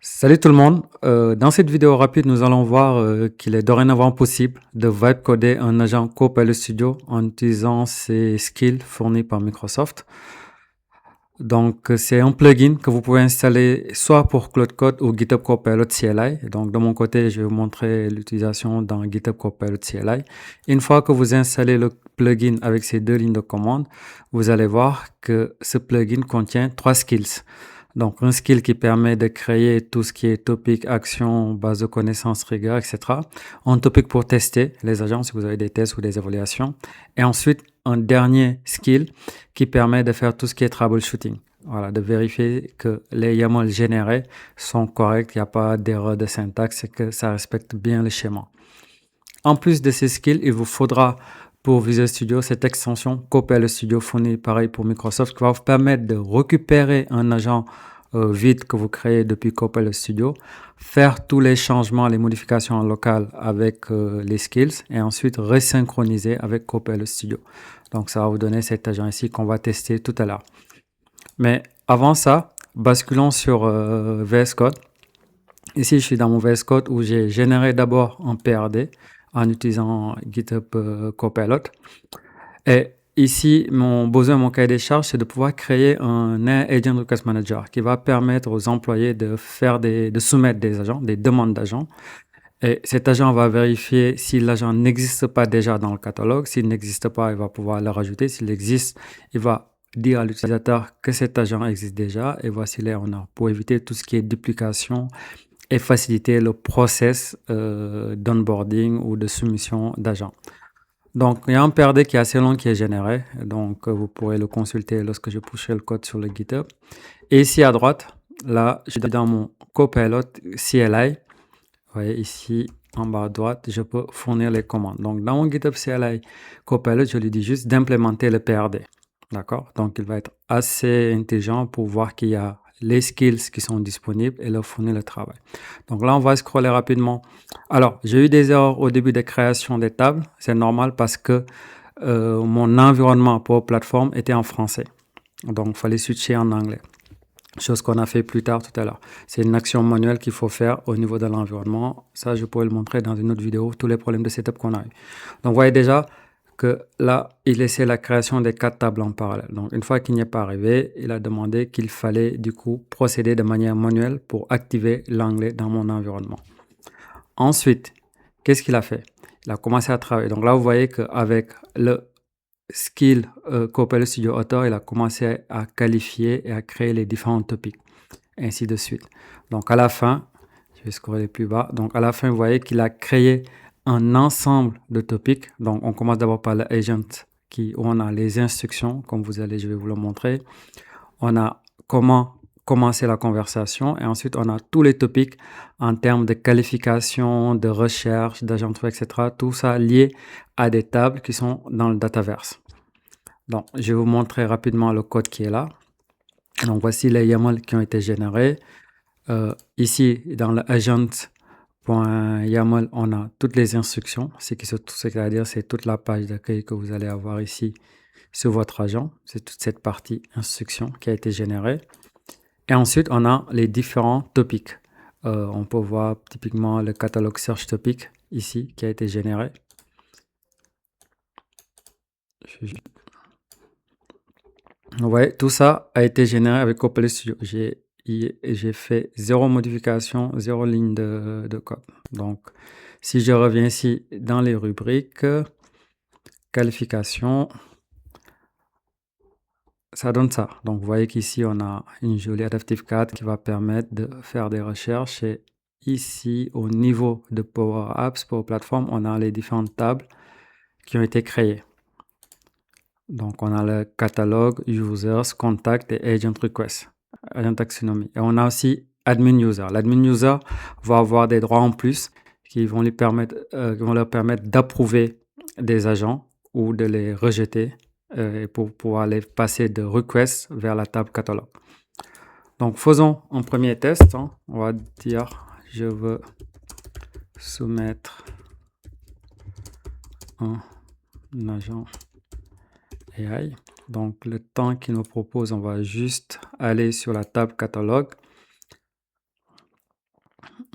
Salut tout le monde. Dans cette vidéo rapide, nous allons voir qu'il est dorénavant possible de vibe coder un agent Copilot Studio en utilisant ces skills fournis par Microsoft. Donc, c'est un plugin que vous pouvez installer soit pour Cloud Code ou GitHub Copilot CLI. Donc, de mon côté, je vais vous montrer l'utilisation dans GitHub Copilot CLI. Une fois que vous installez le plugin avec ces deux lignes de commande, vous allez voir que ce plugin contient 3 skills. Donc, un skill qui permet de créer tout ce qui est topic, action, base de connaissances, rigueur, etc. Un topic pour tester les agents si vous avez des tests ou des évaluations. Et ensuite, un dernier skill qui permet de faire tout ce qui est troubleshooting. Voilà, de vérifier que les YAML générés sont corrects, il n'y a pas d'erreur de syntaxe et que ça respecte bien le schéma. En plus de ces skills, il vous faudra pour Visual Studio cette extension Copilot Studio fournie pareil pour Microsoft qui va vous permettre de récupérer un agent vide que vous créez depuis Copilot Studio, faire tous les changements, les modifications en local avec les skills et ensuite resynchroniser avec Copilot Studio. Donc ça va vous donner cet agent ici qu'on va tester tout à l'heure. Mais avant ça, basculons sur VS Code. Ici, je suis dans mon VS Code où j'ai généré d'abord un PRD en utilisant GitHub Copilot. Et ici, mon besoin, mon cahier des charges, c'est de pouvoir créer un Agent Request Manager qui va permettre aux employés de soumettre des agents, des demandes d'agents. Et cet agent va vérifier si l'agent n'existe pas déjà dans le catalogue. S'il n'existe pas, il va pouvoir le rajouter. S'il existe, il va dire à l'utilisateur que cet agent existe déjà. Et voici les honneurs pour éviter tout ce qui est duplication et faciliter le process d'onboarding ou de soumission d'agents. Donc, il y a un PRD qui est assez long qui est généré. Donc, vous pourrez le consulter lorsque je pusherai le code sur le GitHub. Et ici à droite, là, je suis dans mon Copilot CLI. Vous voyez ici, en bas à droite, je peux fournir les commandes. Donc, dans mon GitHub CLI Copilot, je lui dis juste d'implémenter le PRD. D'accord? Donc, il va être assez intelligent pour voir qu'il y a les skills qui sont disponibles et leur fournir le travail. Donc là, on va scroller rapidement. Alors, j'ai eu des erreurs au début de création des tables. C'est normal parce que mon environnement pour plateforme était en français. Donc, il fallait switcher en anglais. Chose qu'on a fait plus tard tout à l'heure. C'est une action manuelle qu'il faut faire au niveau de l'environnement. Ça, je pourrais le montrer dans une autre vidéo, tous les problèmes de setup qu'on a eu. Donc, vous voyez déjà que là, il laissait la création des 4 tables en parallèle. Donc, une fois qu'il n'y est pas arrivé, il a demandé qu'il fallait du coup procéder de manière manuelle pour activer l'anglais dans mon environnement. Ensuite, qu'est-ce qu'il a fait? Il a commencé à travailler. Donc là, vous voyez qu'avec le skill Copilot Studio Author, il a commencé à qualifier et à créer les différents topics, ainsi de suite. Donc à la fin, je vais scroller plus bas. Donc à la fin, vous voyez qu'il a créé un ensemble de topics. Donc on commence d'abord par l'agent où on a les instructions, comme je vais vous le montrer. On a comment commencer la conversation et ensuite on a tous les topics en termes de qualification, de recherche, d'agenture, etc. Tout ça lié à des tables qui sont dans le Dataverse. Donc, je vais vous montrer rapidement le code qui est là. Donc, voici les YAML qui ont été générés. Ici, dans le agent.yaml, on a toutes les instructions, c'est-à-dire c'est toute la page d'accueil que vous allez avoir ici sur votre agent. C'est toute cette partie instruction qui a été générée. Et ensuite, on a les différents topics. On peut voir typiquement le catalogue search topic ici qui a été généré. Vous voyez, tout ça a été généré avec Copilot Studio. J'ai fait 0 modification, 0 ligne de code. Donc, si je reviens ici dans les rubriques, qualification, ça donne ça. Donc, vous voyez qu'ici, on a une jolie Adaptive Card qui va permettre de faire des recherches. Et ici, au niveau de Power Apps, Power Platform, on a les différentes tables qui ont été créées. Donc, on a le catalogue, users, contact et agent request, agent taxonomy. Et on a aussi admin user. L'admin user va avoir des droits en plus qui vont leur permettre d'approuver des agents ou de les rejeter pour pouvoir les passer de request vers la table catalogue. Donc, faisons un premier test. On va dire, je veux soumettre un agent AI. Donc, le temps qu'il nous propose, on va juste aller sur la table catalogue.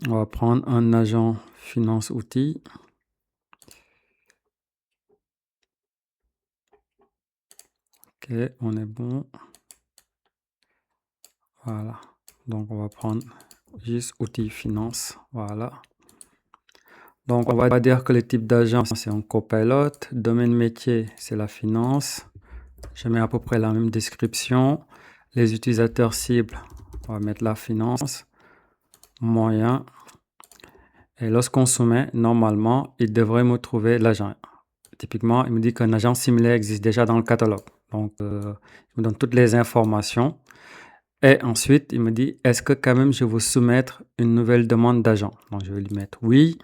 On va prendre un agent finance outils. Ok, on est bon. Voilà. Donc, on va prendre juste outils finance. Voilà. Donc, on va dire que le type d'agent, c'est un copilote. Domaine métier, c'est la finance. Je mets à peu près la même description. Les utilisateurs cibles, on va mettre la finance. Moyen. Et lorsqu'on soumet, normalement, il devrait me trouver l'agent. Typiquement, il me dit qu'un agent similaire existe déjà dans le catalogue. Donc, il me donne toutes les informations. Et ensuite, il me dit, est-ce que quand même je veux soumettre une nouvelle demande d'agent? Donc, je vais lui mettre oui.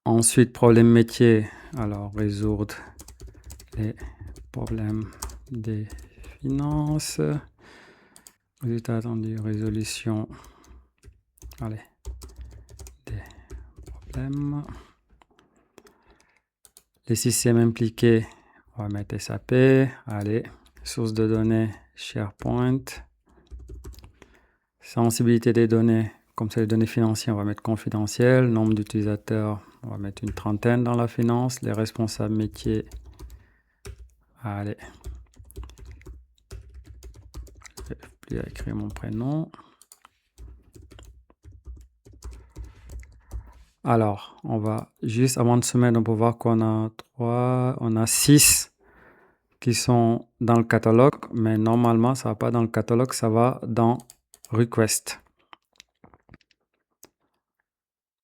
Ensuite, problème métier. Alors, résoudre les problèmes des finances. Résultat attendu, résolution. Allez, des problèmes. Les systèmes impliqués, on va mettre SAP. Allez, source de données, SharePoint. Sensibilité des données, comme c'est les données financières, on va mettre confidentiel. Nombre d'utilisateurs, on va mettre une trentaine dans la finance. Les responsables métiers, allez. Je vais plus à écrire mon prénom. Alors, on va juste, avant de soumettre, on peut voir qu'on a 6 qui sont dans le catalogue, mais normalement, ça va pas dans le catalogue, ça va dans Request.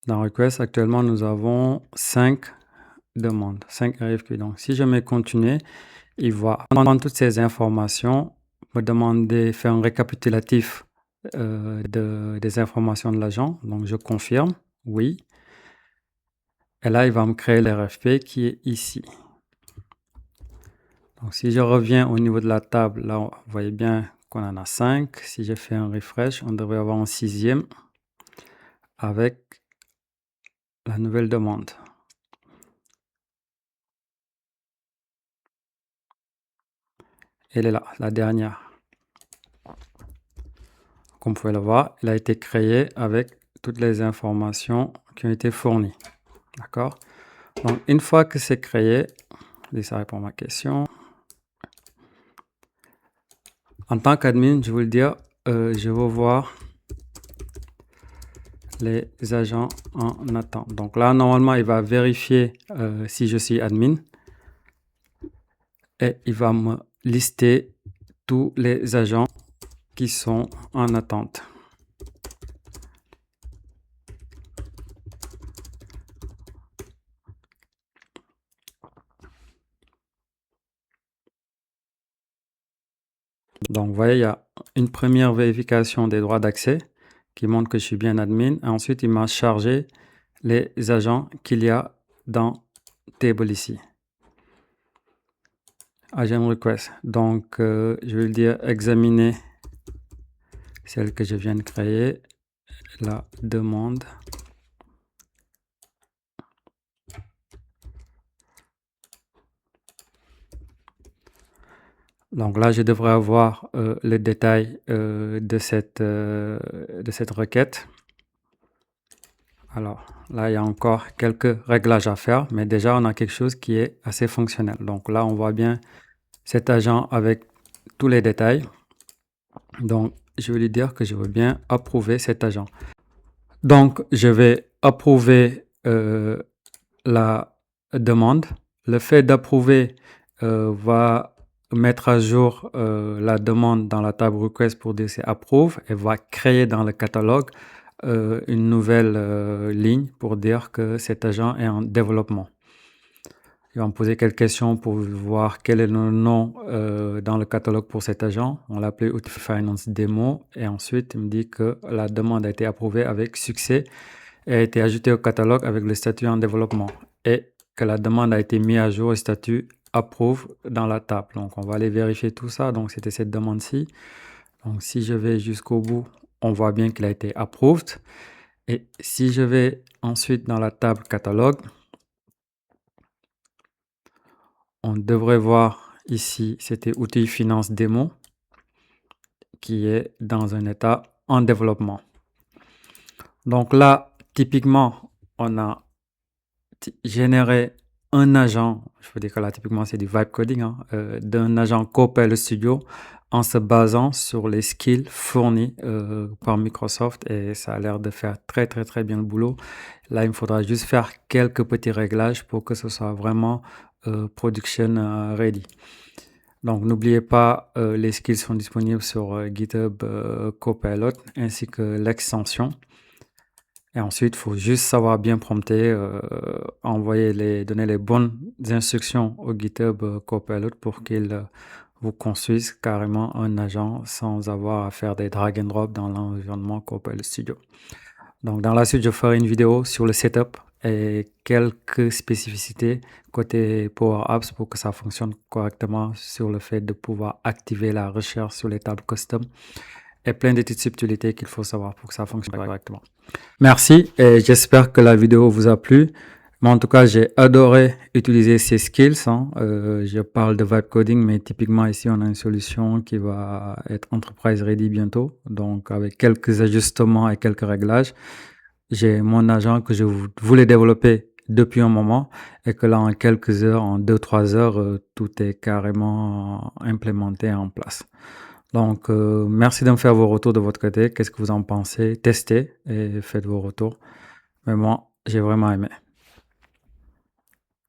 Dans Request, actuellement, nous avons 5 demandes, 5 RFQ. Donc, si je mets continuer, il va prendre toutes ces informations, me demander, faire un récapitulatif des informations de l'agent. Donc, je confirme, oui. Et là, il va me créer l'RFP qui est ici. Donc, si je reviens au niveau de la table, là, vous voyez bien qu'on en a 5. Si je fais un refresh, on devrait avoir un 6e avec la nouvelle demande. Elle est là, la dernière. Comme vous pouvez le voir, elle a été créée avec toutes les informations qui ont été fournies. D'accord? Donc, une fois que c'est créé, ça répond à ma question. En tant qu'admin, je vais le dire, je veux voir les agents en attente. Donc là, normalement, il va vérifier si je suis admin et il va me lister tous les agents qui sont en attente. Donc, vous voyez, il y a une première vérification des droits d'accès qui montre que je suis bien admin. Et ensuite, il m'a chargé les agents qu'il y a dans Table ici. Agent request. Donc, je vais le dire examiner celle que je viens de créer, la demande. Donc là, je devrais avoir le détail de cette requête. Alors là, il y a encore quelques réglages à faire, mais déjà, on a quelque chose qui est assez fonctionnel. Donc là, on voit bien cet agent avec tous les détails. Donc, je vais lui dire que je veux bien approuver cet agent. Donc, je vais approuver la demande. Le fait d'approuver va mettre à jour la demande dans la table request pour dire c'est approuve et va créer dans le catalogue une nouvelle ligne pour dire que cet agent est en développement. Il va me poser quelques questions pour voir quel est le nom dans le catalogue pour cet agent. On l'a appelé Outil Finance Demo et ensuite il me dit que la demande a été approuvée avec succès et a été ajoutée au catalogue avec le statut en développement et que la demande a été mise à jour au statut approuve dans la table. Donc on va aller vérifier tout ça. Donc c'était cette demande-ci. Donc si je vais jusqu'au bout, on voit bien qu'il a été approved. Et si je vais ensuite dans la table catalogue, on devrait voir ici, c'était outil finance démo qui est dans un état en développement. Donc là, typiquement, on a généré un agent, je veux dire que là, typiquement, c'est du vibe coding, hein, d'un agent Copilot Studio en se basant sur les skills fournis par Microsoft et ça a l'air de faire très, très, très bien le boulot. Là, il me faudra juste faire quelques petits réglages pour que ce soit vraiment production ready. Donc, n'oubliez pas, les skills sont disponibles sur GitHub Copilot ainsi que l'extension. Et ensuite, il faut juste savoir bien prompter, donner les bonnes instructions au GitHub Copilot pour qu'il vous construise carrément un agent sans avoir à faire des drag and drop dans l'environnement Copilot Studio. Donc, dans la suite, je ferai une vidéo sur le setup et quelques spécificités côté Power Apps pour que ça fonctionne correctement sur le fait de pouvoir activer la recherche sur les tables custom et plein de petites subtilités qu'il faut savoir pour que ça fonctionne correctement. Merci et j'espère que la vidéo vous a plu. Mais en tout cas, j'ai adoré utiliser ces skills, hein. Je parle de vibe coding, mais typiquement ici, on a une solution qui va être enterprise ready bientôt. Donc, avec quelques ajustements et quelques réglages, j'ai mon agent que je voulais développer depuis un moment et que là, en quelques heures, en 2-3 heures, tout est carrément implémenté en place. Donc, merci de me faire vos retours de votre côté. Qu'est-ce que vous en pensez? Testez et faites vos retours. Mais moi, j'ai vraiment aimé.